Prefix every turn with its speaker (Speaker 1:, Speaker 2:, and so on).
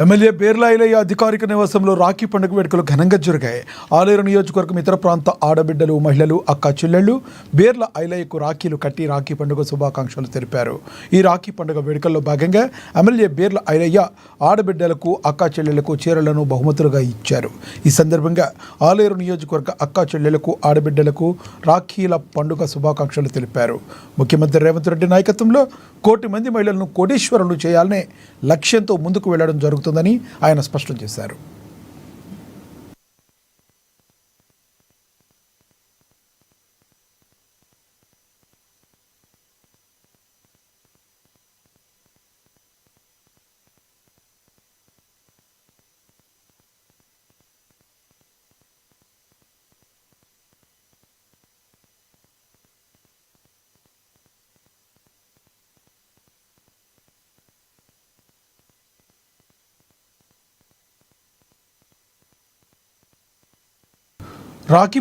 Speaker 1: MLA Beerla Ailayya అధికారిక నివాసంలో రాఖీ పండుగ వేడుకలు ఘనంగా జరిగాయి. ఆలేరు నియోజకవర్గం ఇతర ప్రాంత ఆడబిడ్డలు, మహిళలు, అక్క చెల్లెళ్లు బేర్ల ఐలయ్యకు రాఖీలు కట్టి రాఖీ పండుగ శుభాకాంక్షలు తెలిపారు. ఈ రాఖీ పండుగ వేడుకల్లో భాగంగా ఎమ్మెల్యే బేర్ల ఐలయ్య ఆడబిడ్డలకు, అక్క చెల్లెళ్లకు చీరలను బహుమతులుగా ఇచ్చారు. ఈ సందర్భంగా ఆలేరు నియోజకవర్గ అక్క చెల్లెళ్లకు, ఆడబిడ్డలకు రాఖీల పండుగ శుభాకాంక్షలు తెలిపారు. ముఖ్యమంత్రి రేవంత్ రెడ్డి నాయకత్వంలో 1 కోటి మంది మహిళలను కోటీశ్వరులు చేయాలనే లక్ష్యంతో ముందుకు వెళ్లడం జరుగుతుందని ఆయన స్పష్టం చేశారు. రాఖీ